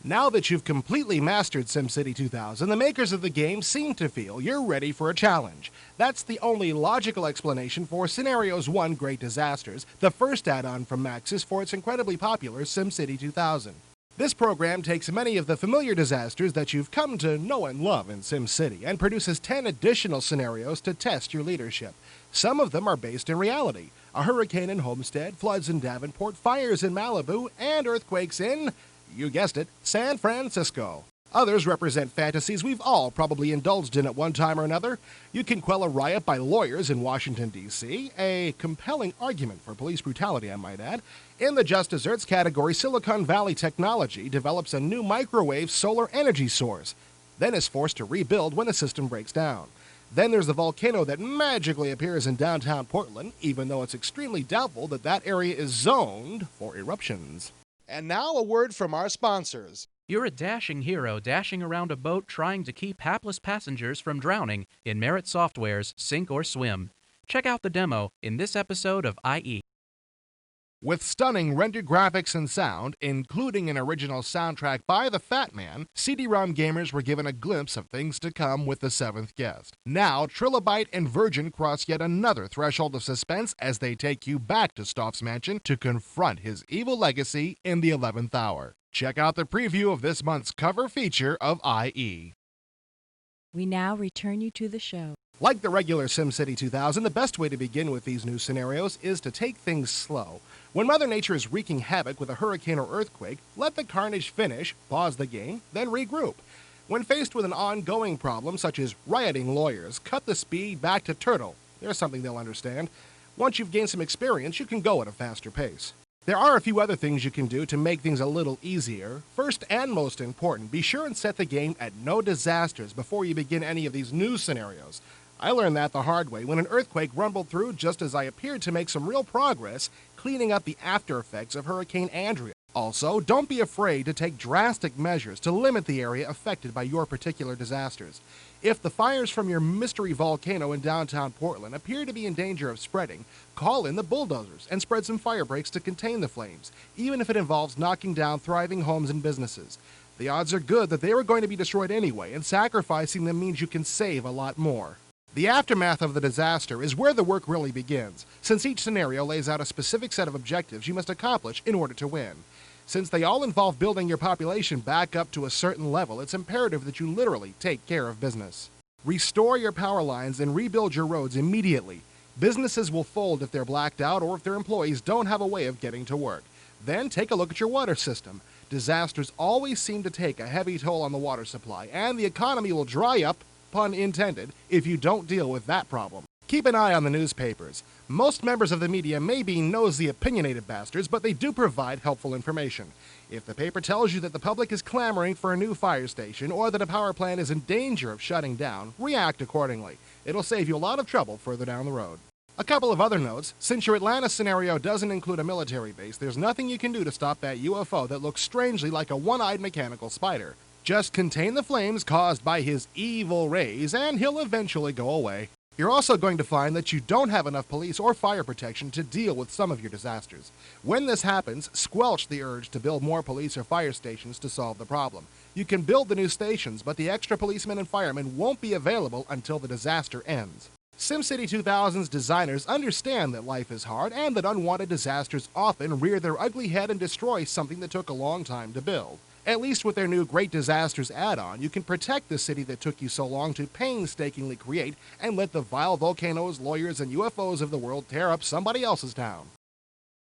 Now that you've completely mastered SimCity 2000, the makers of the game seem to feel you're ready for a challenge. That's the only logical explanation for Scenarios 1 Great Disasters, the first add-on from Maxis for its incredibly popular SimCity 2000. This program takes many of the familiar disasters that you've come to know and love in SimCity and produces 10 additional scenarios to test your leadership. Some of them are based in reality: a hurricane in Homestead, floods in Davenport, fires in Malibu, and earthquakes in, you guessed it, San Francisco. Others represent fantasies we've all probably indulged in at one time or another. You can quell a riot by lawyers in Washington, D.C., a compelling argument for police brutality, I might add. In the Just Desserts category, Silicon Valley Technology develops a new microwave solar energy source, then is forced to rebuild when a system breaks down. Then there's the volcano that magically appears in downtown Portland, even though it's extremely doubtful that that area is zoned for eruptions. And now a word from our sponsors. You're a dashing hero dashing around a boat trying to keep hapless passengers from drowning in Merit Software's Sink or Swim. Check out the demo in this episode of IE. With stunning rendered graphics and sound, including an original soundtrack by the Fat Man, CD-ROM gamers were given a glimpse of things to come with the seventh guest. Now, Trilobite and Virgin cross yet another threshold of suspense as they take you back to Stoff's mansion to confront his evil legacy in the 11th hour. Check out the preview of this month's cover feature of IE. We now return you to the show. Like the regular SimCity 2000, the best way to begin with these new scenarios is to take things slow. When Mother Nature is wreaking havoc with a hurricane or earthquake, let the carnage finish, pause the game, then regroup. When faced with an ongoing problem such as rioting lawyers, cut the speed back to turtle. There's something they'll understand. Once you've gained some experience, you can go at a faster pace. There are a few other things you can do to make things a little easier. First and most important, be sure and set the game at no disasters before you begin any of these new scenarios. I learned that the hard way when an earthquake rumbled through just as I appeared to make some real progress cleaning up the after effects of Hurricane Andrea. Also, don't be afraid to take drastic measures to limit the area affected by your particular disasters. If the fires from your mystery volcano in downtown Portland appear to be in danger of spreading, call in the bulldozers and spread some fire breaks to contain the flames, even if it involves knocking down thriving homes and businesses. The odds are good that they were going to be destroyed anyway, and sacrificing them means you can save a lot more. The aftermath of the disaster is where the work really begins, since each scenario lays out a specific set of objectives you must accomplish in order to win. Since they all involve building your population back up to a certain level, it's imperative that you literally take care of business. Restore your power lines and rebuild your roads immediately. Businesses will fold if they're blacked out or if their employees don't have a way of getting to work. Then take a look at your water system. Disasters always seem to take a heavy toll on the water supply, and the economy will dry up, pun intended, if you don't deal with that problem. Keep an eye on the newspapers. Most members of the media may be nosy, opinionated bastards, but they do provide helpful information. If the paper tells you that the public is clamoring for a new fire station or that a power plant is in danger of shutting down, react accordingly. It'll save you a lot of trouble further down the road. A couple of other notes. Since your Atlanta scenario doesn't include a military base, there's nothing you can do to stop that UFO that looks strangely like a one-eyed mechanical spider. Just contain the flames caused by his evil rays, and he'll eventually go away. You're also going to find that you don't have enough police or fire protection to deal with some of your disasters. When this happens, squelch the urge to build more police or fire stations to solve the problem. You can build the new stations, but the extra policemen and firemen won't be available until the disaster ends. SimCity 2000's designers understand that life is hard and that unwanted disasters often rear their ugly head and destroy something that took a long time to build. At least with their new Great Disasters add-on, you can protect the city that took you so long to painstakingly create and let the vile volcanoes, lawyers, and UFOs of the world tear up somebody else's town.